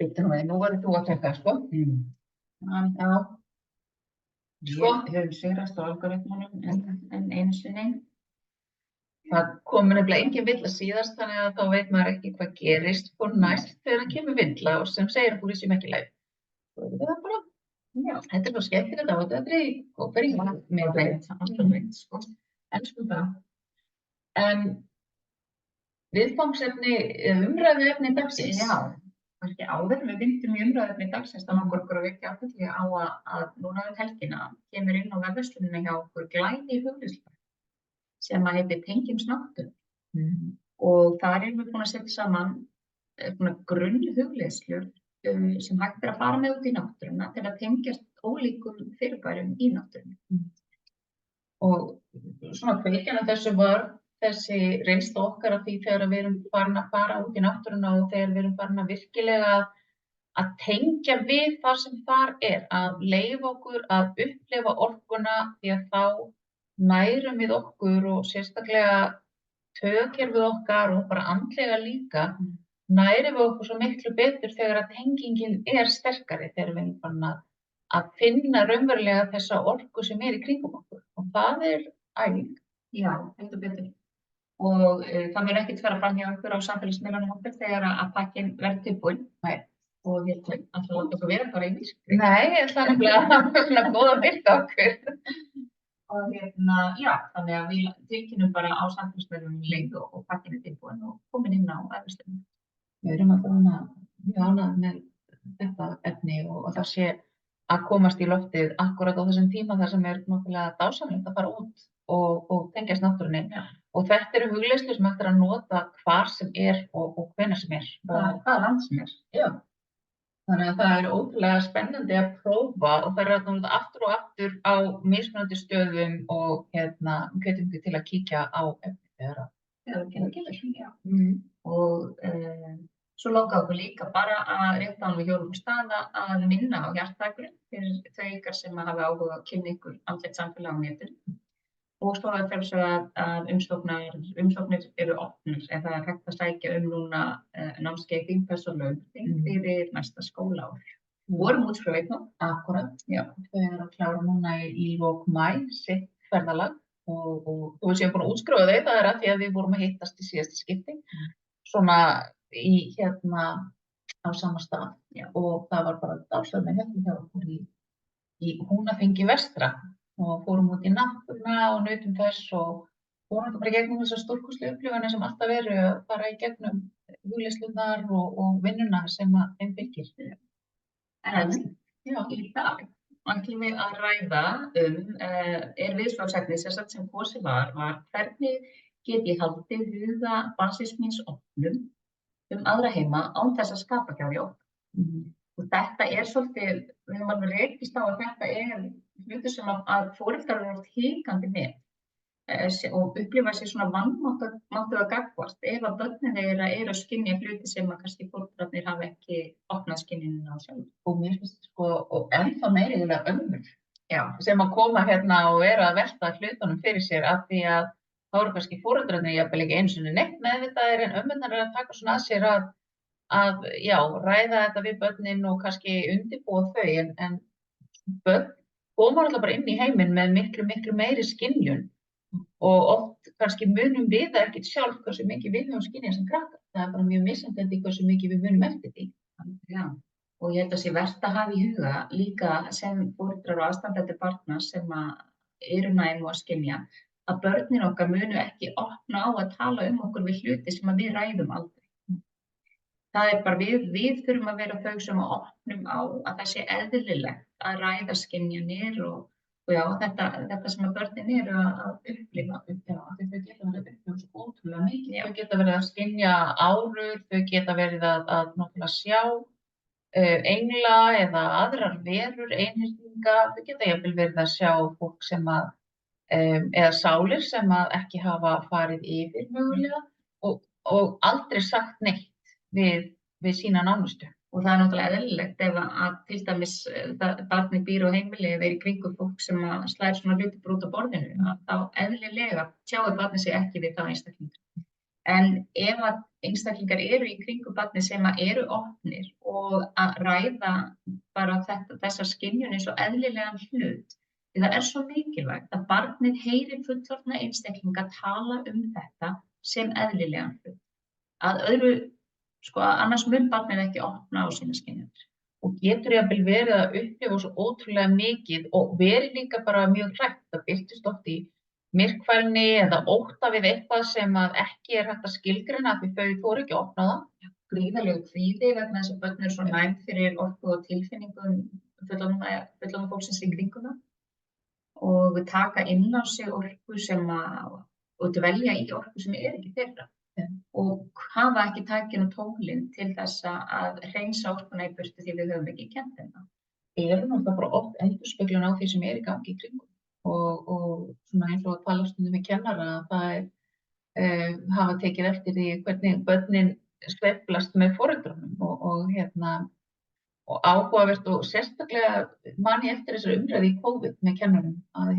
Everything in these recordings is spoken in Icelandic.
Býttu nú við, nú verður þú að tekka, sko. Já. Sko, Við höfum sigrast á algoritmunum en einu sinni. það komur nefnilega engin villa síðast, þannig að þá veit maður ekki hvað gerist og næst þegar það kemur villa og sem segir að við séum ekki leið. Svo er það bara, Já, þetta svo skemmtilegt á þetta og byrja með alltaf sko. Elskum það. En viðfangsefni, umræðuefni dagsins. Já, kannski áður en við vindum í umræðuefni dagsins, þá langar okkur að vekja athygli á að núna helgina kemur inn á vefverslunina hjá okkur glæný hugleiðsla sem að heitir Tengjumst náttúru. Og þar erum við búin að setja saman grunn hugleiðslur sem hægt að fara með út í náttúruna til að tengjast ólíkum fyrirbærum í náttúrunni. Og svona kveikjan af þessu var þessi reynsla okkar af því þegar við erum farin að fara út í náttúruna og þegar við erum farin að virkilega að tengja við það sem þar að leyfa okkur að upplifa orkuna því að þá nærum við okkur og sérstaklega taugakerfið okkar og bara andlega líka nærum við okkur svo miklu betur þegar að tengingin sterkari þegar við erum farin að finna raunverulega þessa orku sem í kringum okkur og það æfing. Já, heldur betur. Og það mun ekkert fara fram hjá okkur á samfélagsmiðlunum okkar þegar að pakkinn verður tilbúinn. Nei. Og ég ætla að láta okkur vera bara í myrkri. Nei, ég ætla nefnilega góð að byrta okkur. Og já, þannig að við tilkynnum bara á samfélagsmiðlunum leið og pakkinn tilbúinn og komin inn á vefverslunina. Við erum mjög ánægð með þetta efni og það sé að komast í loftið akkurat á þessum tíma þar sem náttúrulega dásamlegt að fara út og tengjast náttúrunni. Já. Og þetta eru hugleiðslur sem hægt að nota hvar sem og hvenær sem Hvaða land sem Já. Þannig að það ótrúlega spennandi að prófa og það að aftur og aftur á mismunandi stöðum og hvetjum við til að kíkja á efni þegar Já. Og svo langar okkur líka bara að rétt án við hjólum staða að minna á hjartdagurinn fyrir þau ykkar sem hafa áhuga að kynna ykkur andlegt samfélag á netinu. Og svo að umsóknir eru opnar en það hægt að sækja núna námskeið í persónulegum fyrir næsta skólaár. Vorum útskrifað nú. Akkurat. Já. Þau eru að klára núna í lok maí sitt ferðalag og þú séum búin að útskrifa þau, það að því að við vorum að hittast í síðasta skipti. Svona í á sama stað. Já. Og það var bara dásamlega hjá okkur í Húnaþingi vestra og fórum út í náttúruna og nautum þess og fórum bara gegnum þessar stórkostlegu upplifanir sem alltaf eru að fara í gegnum hugleiðslurnar og vinnuna sem þeim fylgir. En í dag ætlum við að ræða viðfangsefni sem kosið var hvernig get ég haldið huga barnsins míns opnum aðra heima án þess að skapa hjá því okkur. Og þetta svolítið, við höfum alveg rekist á að þetta hlutur sem að foreldrar eru oft hikandi með og upplifa sér svona vanmáttuga gagnvart ef að börnin þeirra eru að skynja hluti sem að kannski foreldrarnir hafa ekki opnað skynjunina á sjálf. Og mér finnst og ennþá meira ömmur sem að koma og eru að velta hlutunum fyrir sér af því að þá eru kannski foreldrarnir jafnvel ekki einu sinni neitt meðvitaðir en ömmurnar eru að taka svona að sér að ræða þetta við börnin og kannski undirbúa þau en börn koma alltaf bara inn í heiminn með miklu meiri skynjun og oft kannski munum við það ekkert sjálf hversu mikið við höfum skynjað sem krakkar. Það bara mjög misjafnt hversu mikið við munum eftir því. Já, og ég held að sé vert að hafa í huga líka sem foreldrar og aðstandendur barna sem eru næm og að skynja að börnin okkar munu ekki opna á að tala okkur við hluti sem við ræðum aldrei. Það bara við þurfum að vera þau sem opnum á að það sé eðlilegt að ræða skynjanir og þetta sem að börnin eru að upplifa. Þau geta verið að upplifa svo ótrúlega mikið. Þau geta verið að skynja árur, þau geta verið að náttúrulega sjá engla eða aðrar verur, einhyrninga. Þau geta jafnvel verið að sjá fólk sem eða sálir sem ekki hafa farið yfir mögulega og aldrei sagt neitt við sína nánustu. Og það náttúrulega eðlilegt ef að til dæmis barnið býr á heimili eða í kringum fólk sem slær svona hluti út á borðinu, þá eðlilega tjáir barnið sig ekki við þá einstaklingar. En ef að einstaklingar eru í kringum barnið sem eru opnir og að ræða bara þessa skynjun eins og eðlilegan hlut. Því það svo mikilvægt að barnið heyri fullorðna einstaklinga tala þetta sem eðlilegan hlut. Að öðru, annars mun barnið ekki opna á sína skynjanir. Og getur jafnvel verið að upplifa svo ótrúlega mikið og verið líka bara mjög hrætt. Það birtist oft í myrkfælni eða ótta við eitthvað sem að ekki hægt að skilgreina því þau þora ekki að opna það. Gríðarlegur kvíði vegna þess að börn svo næm fyrir orku og tilfinningum fullorðna fólksins í kringum það og taka inn á sig orku og dvelja í orku sem ekki þeirra og hafa ekki tækin og tólin til þess að hreinsa orkuna í burtu því við höfum ekki kennt þeim það. Náttúrulega bara oft endurspeglun á því sem í gangi í kringum og svona eins og að tala stundum með kennara að það hafa tekið eftir því hvernig börnin sveiflast með foreldrunum og áhugavert og sérstaklega man ég eftir þessari umræðu í COVID með kennurum að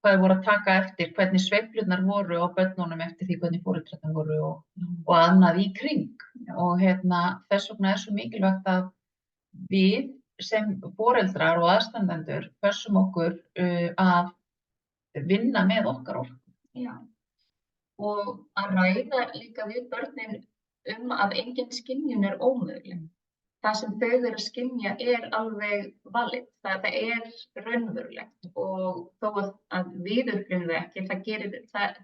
hvað voru að taka eftir hvernig sveiflurnar voru á börnunum eftir því hvernig foreldrarnir voru og annað í kring og þess vegna svo mikilvægt að við sem foreldrar og aðstandendur pössum okkur að vinna með okkar orku. Já. Og að ræða líka við börnin að engin skynjun ómöguleg. Það sem þau eru að skynja alveg valið. Það raunverulegt og þó að við upplifum það ekki,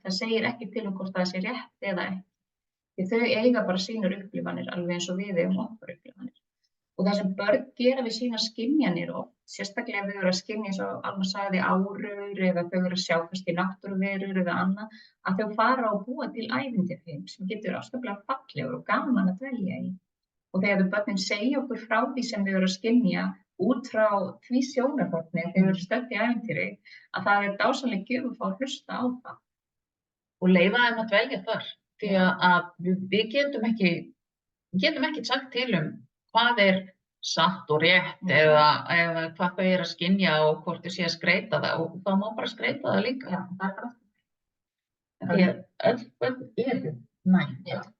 það segir ekki til hvort það sé rétt eða ekki. Því þau eiga bara sínar upplifanir alveg eins og við eigum okkar upplifanir. Og það sem börn gera við sínar skynjanir og sérstaklega við að skynja eins og Alma sagði árur eða þau eru að sjá kannski náttúruverur eða annað, að þau fara og búa til ævintýraheim sem getur afskaplega fallegur og gaman að dvelja í. Og þegar börnin segja okkur frá því sem þau eru að skynja út frá því sjónarhorni þegar þau eru stödd í ævintýri, að það dásamleg gjöf að fá að hlusta á það. Og leyfa þeim að dvelja þar, því að við getum ekki sagt til hvað satt og rétt eða hvað þau eru að skynja og hvort þau sé að skreita það og þá má bara skreita það líka. Já, það bara. Því að öll börn eru næm,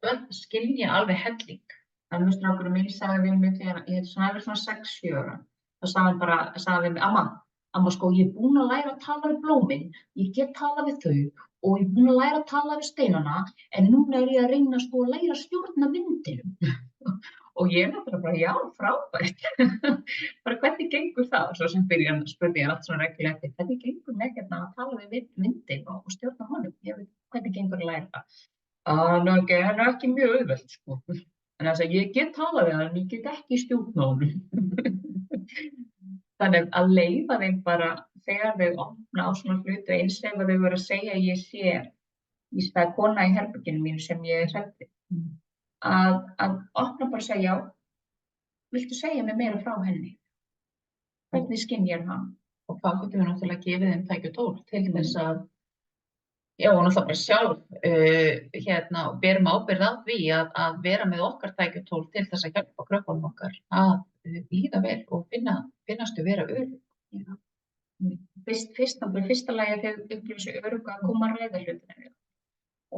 börn skynja alveg helling. Alveg strákurinn minn sagði við mig þegar ég verið svona 6-7 ára. Þá sagði við mig, amma ég búin að læra að tala við blómin, ég get talað við þau og ég búin að læra að tala við steinana en núna ég að reyna að læra að stjórna vindinum. Og ég náttúrulega bara, já, frábært. Bara hvernig gengur það? Svo sem spurði ég allt svona reglulega, hvernig gengur með að tala við vindin og stjórna honum? Hvernig gengur að læra það? Það ekki mjög auðvelt, sko. En þess að ég get talað við hann, en ég get ekki stjórna honum. Þannig að leyfa þeim bara þegar þau opna á svona hluti eins ef þau eru að segja að ég það kona í herberginu mínu sem ég hrædd við. Að opna bara og segja, já, viltu segja mér meira frá henni? Hvernig skynjar hann? Og hvað getum við náttúrulega gefið þeim tæki og tól til þess að, já, og náttúrulega bara sjálf og berum ábyrgð á því að vera með okkar tæki og tól til þess að hjálpa krökkunum okkar að líða vel og finnastu vera örugg. Já. Fyrsta lagi að þau upplifa sig örugg að koma að ræða hlutina.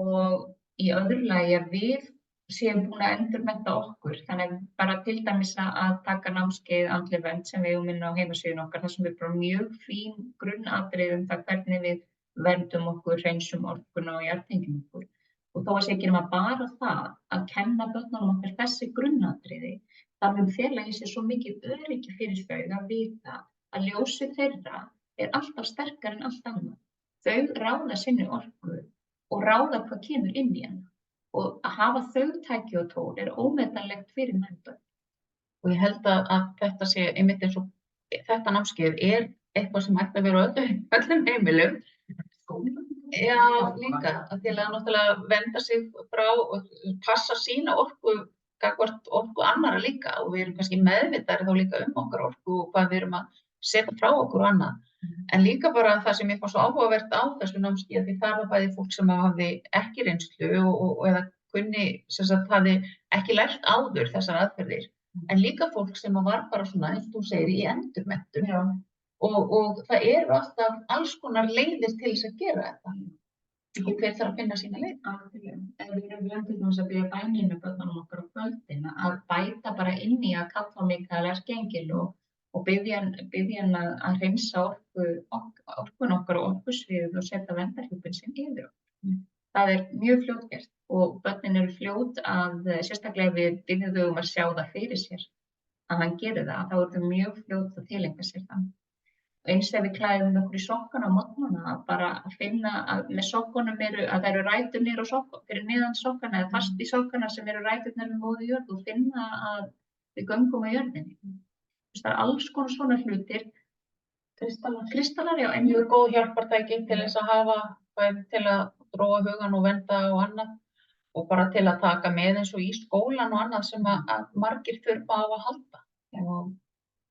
Og í öðru lagi að við séum búin að endurmennta okkur, þannig bara til dæmis að taka námskeið andleg vernd sem við eigum inn á heimasíðunni okkar, þar sem við bara mjög fín grunnatriði það hvernig við verndum okkur, hreinsum orkuna og jarðtengjum okkur. Og þó að sé ekki nema bara það að kenna börnunum okkar þessi grunnatriði, það mun fela í sér svo mikið öryggi fyrir þau að vita að ljósið þeirra alltaf sterkara en allt annað. Þau ráða sinni orku og ráða hvað kemur inn í hana. Og að hafa þau tæki og tól ómetanlegt fyrir menntun. Og ég held að þetta sé einmitt eins og þetta námskeið eitthvað sem ætti að vera á öllum heimilum. Já, líka, til að náttúrulega vernda sig frá og passa sína orku gagnvart orku annarra líka og við erum kannski meðvitaðir þá líka okkar orku og hvað við erum að setja frá okkur og annað. En líka bara það sem ég fann svo áhugavert á þessu námskeiði, því það var bæði fólk sem hafði ekki reynslu eða kunni, sem sagt, hafði ekki lært áður þessar aðferðir, en líka fólk sem var bara svona, eins og þú segir, í endurmenntun. Já. Og það eru alltaf alls konar leiðir til þess að gera þetta. Og hver þarf að finna sína leið. Algjörlega. En við erum vön til dæmis að biðja bænir með börnunum okkar á kvöldin að bæta bara inn í að kalla á Mikael Erkiengil og biðja hann að hreinsa orkun okkar og orkusviðið og setja verndarhjúpinn sinn yfir okkur. Það er mjög fljótgert og börnin eru fljót að, sérstaklega við biðjum þau að sjá það fyrir sér að hann gerir það, þá eru þau mjög fljót að tileinka sér það. Eins ef við klæðum okkur í sokkana á morgnana, bara að finna að með sokkunum að það eru rætur niður á fyrir neðan sokkana eða fast í sokkana sem eru ræturnar við móðu jörð og finna að við göngum á jörðinni. Það er alls konar svona hlutir. Kristallar, já. Mjög góð hjálpartæki til þess að hafa, bæði til að róa hugan og vernda og annað og bara til að taka með eins og í skólan og annað sem að margir þurfa á að halda.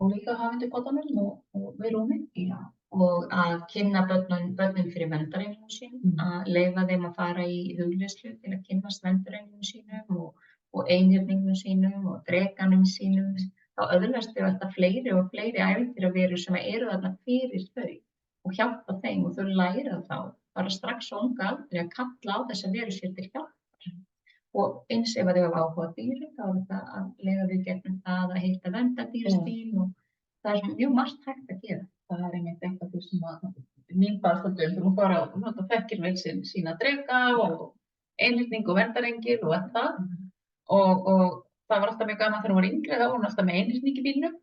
Og líka hafa undir koddanum og við rúmi. Já, og að kynna börnin fyrir verndarenglum sínum, að leyfa þeim að fara í hugleiðslu til að kynnast verndarenglum sínum og einhyrningum sínum og drekanum sínum. Þá öðlast þau alltaf fleiri og fleiri ævintýraverur sem eru þarna fyrir þau og hjálpa þeim og þau læra þá bara strax á unga aldri að kalla á þessa veru sér til hjálpar. Og eins ef þau hafa áhuga á dýrum, þá er það að leiða við gegnum það að hitta verndardýrastíl og það er mjög margt hægt að gera. Það er einmitt eitthvað því sem að mín baðstofnum, hún bara þekkir vel sína dreka og einhyrning og verndarengil og allt það. Og það var alltaf mjög gaman þegar hún var yngri, þá var hún alltaf með einhyrning í bílnum.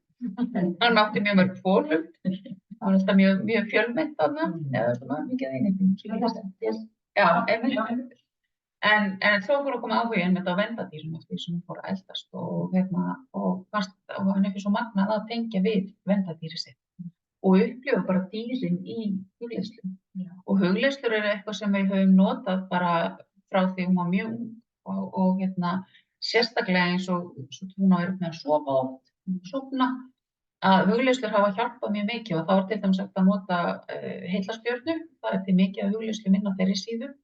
Hann átti mjög mörg fólum. Það var alltaf mjög fjölmennt þarna, eða svona mikið einhyrning. Já, einmitt. En svo fór að koma áhuginn með þetta á verndardýrum eftir því sem hún fór að eldast og hann er svo magnað að tengja við verndardýri sitt og upplifa bara dýrin í hugleiðslu. Og hugleiðslur eru eitthvað sem við höfum notað bara frá því hún var mjög ung og sérstaklega eins og hún á með að sofa oft, sofna, að hugleiðslur hafa hjálpað mjög mikið og þá er til dæmis hægt að nota heillastjörnu, það er til mikið af hugleiðslu minna á þeirri síðu.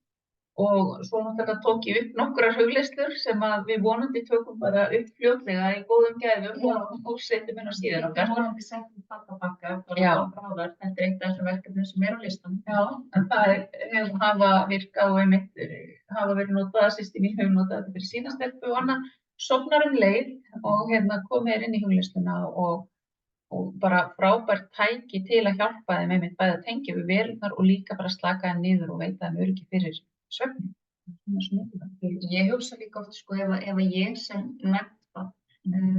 Og svo náttúrulega tók ég upp nokkrar hugleiðslur sem að við vonandi tökum bara upp fljótlega í góðum gæðum og setjum inn á síðan okkar. Vonandi setjum pakka, bara bráðar, þetta er eitt af þessum verkefnum sem er á listanum. Já, en það hafa virkað og einmitt hafa verið notað, systir mín hefur notað þetta fyrir sína stelpu og annað, sofnar leið og komið inn í hugleiðsluna og bara frábært tæki til að hjálpa þeim einmitt bæði að tengja við verurnar og líka bara slaka þeim niður og veita þeim öryggi fyrir svefni. Ég hugsa líka oft ef ég sem nefnt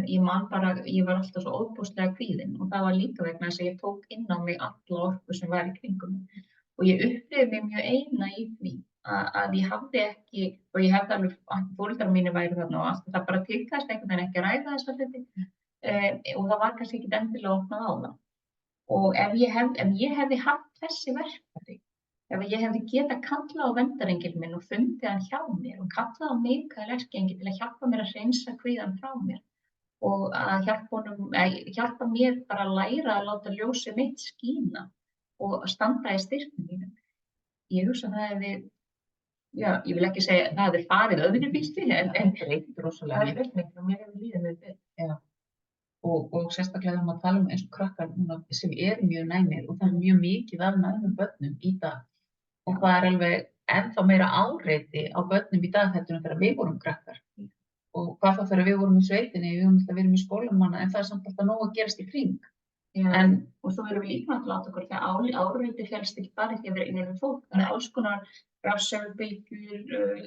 ég var alltaf svo óbúslega kvíðin og það var líka vegna þess að ég tók inn á mig alla orku sem var í kringum mig og ég upplifði mig mjög eina í því að ég hafði ekki og ég hefði alveg, foreldrar mínir væru þarna og allt, það bara tilkast einhvern veginn ekki að ræða þessa hluti og það var kannski ekki endilega opnað á það og ef ég hefði haft þessi verkfæri, ef ég hefði getað kallað á verndarengil minn og fundið hann hjá mér og kallað á Mikael Erkiengil til að hjálpa mér að hreinsa kvíðann frá mér og að hjálpa mér bara að læra að láta ljósið mitt skína og að standa í styrknum mínum. Ég hugsa að það hefði, ég vil ekki segja að það hefði farið öðruvísi en breytt rosalega mikið og mér hefur líðið með þetta. Og sérstaklega þegar maður tala um eins og krakkar sem mjög næmir og það mjög mikið af næmum börnum í dag. Og það er alveg ennþá meira áreiti á börnum í dag heldur en þegar við vorum krakkar. Og hvað þá þegar við vorum í sveitinni, við vorum alltaf verið í skólanum en það er samt alltaf nóg að gerast í kring. Og svo erum við líka að láta okkur þegar áreiti félst ekki bara ekki að vera innan við fólk. Það er alls konar rafsegulbylgjur,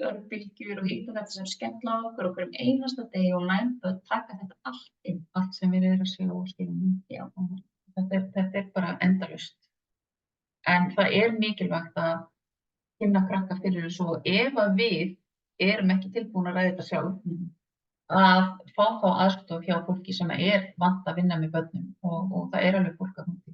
örbylgjur og hitt og þetta sem skella á okkur og hverjum einasta degi og næmböð taka þetta allt inn. Allt sem við erum að sjá og skilum. Já. Þetta er bara endalaust. En það er mikilvægt að kynna krakka fyrir þessu og ef að við erum ekki tilbúin að ræða þetta sjálf að fá þá aðstoð hjá fólki sem vant að vinna með börnum og það er alveg fólk að núti.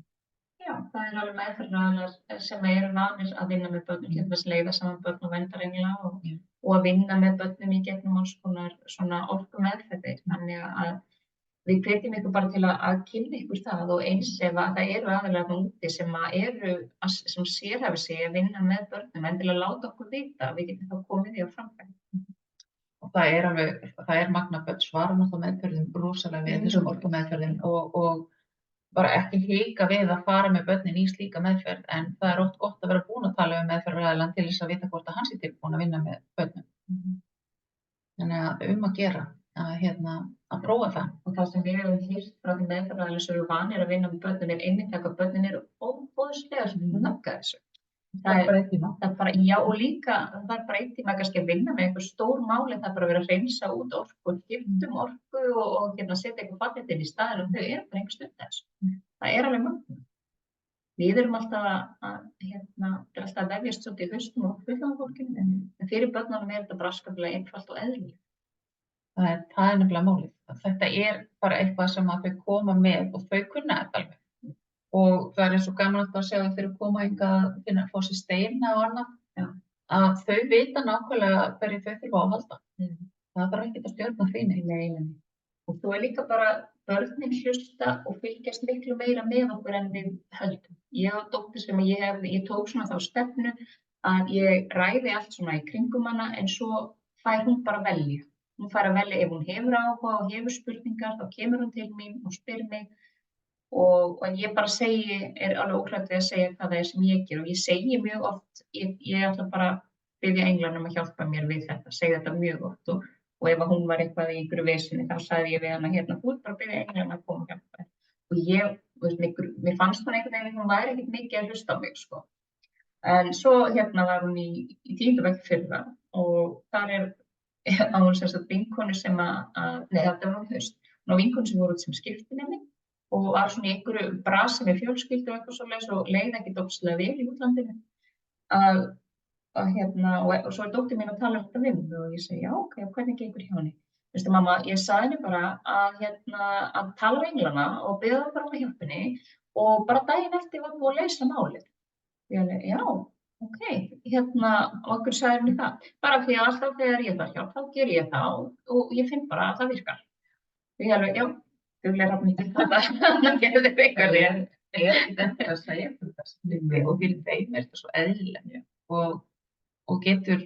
Já, það er alveg meðferðaraðilar sem eru vanir að vinna með börnum, til þess að leiða saman börn og verndarengla og að vinna með börnum í gegnum alls konar svona orkumeðferðir. Þannig að við hvetjum ykkur bara til að kynna ykkur það og eins ef að það eru aðilar úti sem sérhæfa sig að vinna með börnum en til að láta okkur vita að við getum þá komið því á framfæri. Og það er magna börn svara náttúrulega meðferðum rosalega við þessum orkumeðferðum og bara ekki hika við að fara með börnin í slíka meðferð, en það er oft gott að vera búin að tala meðferðaraðilann til þess að vita hvort að hann sé tilbúinn að vinna með börnum. Þannig að að gera að prófa það. Og það sem við hefum heyrt frá því meðferðaraðilum sem eru vanir að vinna með börnin einmitt að börnin eru óboðslega snögga þessu. Það er bara einn tíma. Það er bara, já, og líka það er bara einn tíma kannski að vinna með einhver stór máli, það er bara að vera að hreinsa út orku og skiptum orku og setja eitthvað fallið inn í staðinn og þau eru bara einhver stund þessu. Það er alveg magna. Við erum alltaf þetta er alltaf að vefjast svolítið í haustum og fullorðna fólkinu, en fyrir börnunum er þetta bara skaplega einfalt og eðlilegt. Það er nefnilega málið. Þetta er bara eitthvað sem að þau koma með og þau kunna þetta alveg. Og það er eins og gaman að sjá þegar þau koma hingað að finna að fá sér steina og annað, að þau vita nákvæmlega hverju þau þurfa að halda. Það þarf ekkert að stjórna því. Nei. Og þú er líka bara börnin hlusta og fylgjast miklu meira með okkur en við höldum. Ég á dóttur sem ég tók svona þá stefnu að ég ræði allt svona í kringum hana, en svo fær hún bara að velja. Hún fær að velja ef hún hefur áhuga og hefur spurningar, þá kemur hún til mín og spyr mig. Og ég bara er alveg óhrædd við að segja hvað það er sem ég ger, og ég segi mjög oft, ég ætla bara að biðja englanum að hjálpa mér við þetta, segja þetta mjög oft, og ef hún var eitthvað í einhverju vesinni þá sagði ég við hana þú ert bara að biðja englanum að koma og hjálpa þér. Og mér fannst hún einhvern veginn, hún væri ekkert mikið að hlusta á mig, sko. En svo var hún í 10. bekk fyrra og þar á hún sem sagt vinkonu sem þetta var haust, hún á vinkonu sem voru út sem skiptinemi og var svona í einhverju brasi með fjölskyldu og eitthvað svoleiðis og leið ekki dópslega vel í útlandinu. Og svo dóttir mín að tala um þetta við mig og ég segi, já, ok, hvernig gengur hjá henni? Veistu, mamma, ég sagði henni bara að tala við englana og biðja það bara um að hjálpa henni og bara daginn eftir var búið að leysa málið. Ég alveg, já, ok, og okkur sagði henni það. Bara því að alltaf þegar ég þarf hjálp, þá ger ég það og ég finn bara að það virkar. Og ég alveg, já, duglega hafði mikið það gerði eitthvað þér. Ég er ekki þetta að segja þetta og fyrir þeim er þetta svo eðlilega og getur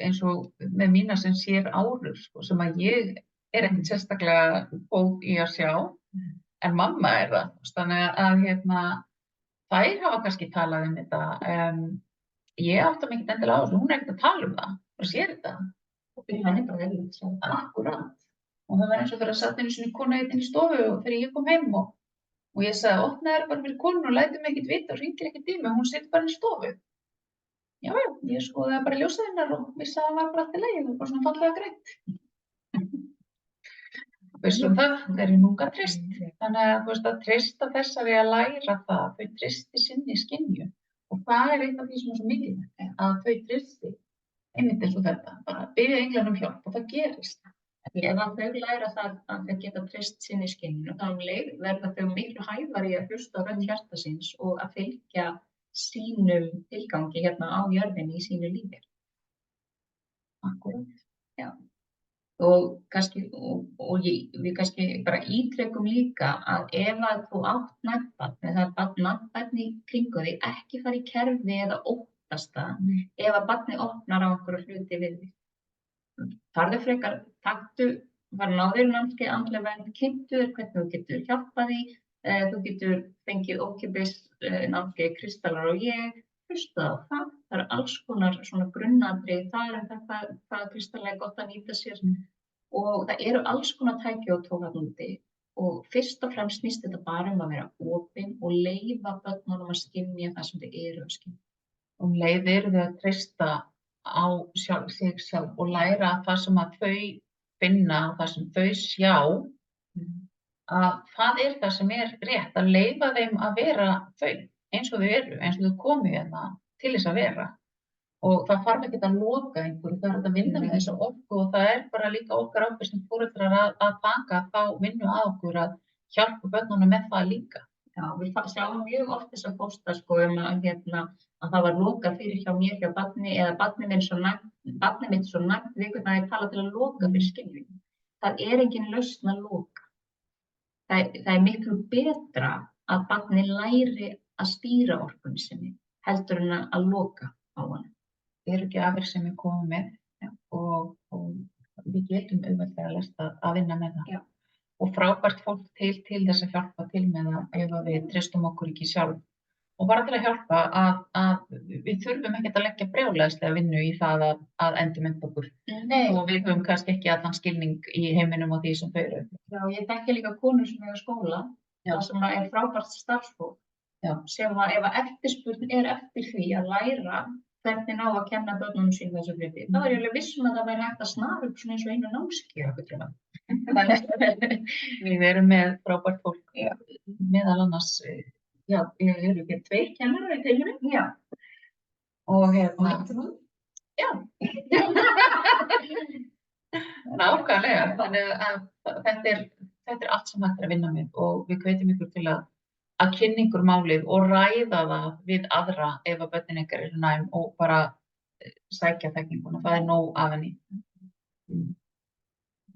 eins og með mína sem sér árur, sko, sem að ég er ekkert sérstaklega góð í að sjá, en mamma er það. Þannig að þær hafa kannski talað um þetta. Ég átta mig ekkert endilega á þessu, hún er ekkert að tala um það, bara sér þetta. Og fyrir henni bara eðlilegt sjá. Akkúrat. Og það var eins og þegar satt einu sinni kona inn í stofu og þegar ég kom heim og ég sagði, opnaðu bara fyrir konu og lætur mig ekkert vita og hringir ekkert í mig, hún situr bara í stofu. Já, ég skoðaði bara ljósið hennar og vissi að það var bara allt í lagi, það var bara svona fallega greitt. Vissum það er núna trist. Þannig að trista þessari að læra það, þau tristi sinni skynju. Og það er eitt af því sem er svo mikilvægt, að þau tristi einmitt eins og þetta, bara biðja englanum hjálp og það gerist. Ef að þau læra það að þau geta treyst sinni skynjun, þá verða þau miklu hæfari að hlusta á rödd hjarta síns og að fylgja sínum tilgangi á jörðinni í sínu lífi. Akkúrat. Já. Og við kannski bara ítrekum líka að ef að þú átt nafnbarn eða nafnbarn í kringu þig, ekki fara í kerfi eða óttast það ef að barnið opnar á einhverju hluti við þig. Farðu frekar, fara náður námskeið, andleg vernd, kynntu þér hvernig þú getur hjálpað því, þú getur fengið ókeypis námskeið Kristallar og ég, hlusta á það. Það eru alls konar svona grunnatriði þar hvað Kristalla er gott að nýta sér og það eru alls konar tæki og tól þarna úti og fyrst og fremst snýst þetta bara að vera opin og leyfa börnunum að skynja það sem þau eru að skynja. Og leið eru þau að treysta á sig sjálf og læra það sem að þau finna, það sem þau sjá, að það er það sem er rétt, að leyfa þeim að vera þau, eins og þau eru, eins og þau komu til þess að vera. Og það þarf ekki að loka einhverju, það er að vinna með þessa orku og það er bara líka okkar ábyrgð sem foreldrar að taka þá vinnu að okkur að hjálpa börnunum með það líka. Já, við sjáum mjög oft þess að posta sko að það var lokað fyrir hjá mér hjá barni eða barnið mitt svo nægt vikurnar að ég tala til að loka fyrir skynjun. Það er engin lausn að loka. Það er miklu betra að barnið læri að stýra orkunni sinni heldur en að loka á hana. Það eru gjafir sem við komum með og við getum auðveldlega lært að vinna með það. Já. og frábært fólk til þess að hjálpa til með það ef að við treystum okkur ekki sjálf. Og bara til að hjálpa að við þurfum ekkert að leggja brjálæðislega vinnu í það að endurmennta okkur. Nei. Og við höfum kannski ekki allan skilning í heiminum og því sem þau eru. Já, ég þekki líka konur sem eiga skóla, Já. það sem er frábært starfsfólk, Já. sem að ef að eftirspurn er eftir því að læra hvernig ná að kenna börnunum sín þessu hluti, þá er ég alveg viss að það væri hægt að snara upp svona eins og einu námskeið okkur tíma. Við erum með frábært fólk, meðal annars, já, eru ekki 2 kennarar í teiminu. Já. Og Já. Nákvæmlega, þannig að þetta er allt sem hægt er að vinna með og við hvetjum ykkur til að kynna ykkur málið og ræða það við aðra ef að börnin ykkar eru næm og bara sækja þekkinguna, það er nóg af henni.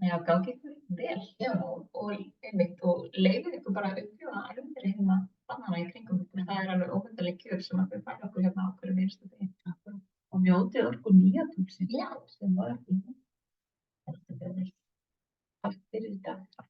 Já, gangi ykkur vel. Já, og einmitt, og leyfið ykkur bara að upplifa hlutir hérna bannana í kringum ykkur. Það er alveg óhundarleg kjör sem að við færum okkur hérna á hverju minnstu degi. Og njótið orku nýja tómsins. Já, Sem var þetta er allt fyrir þetta.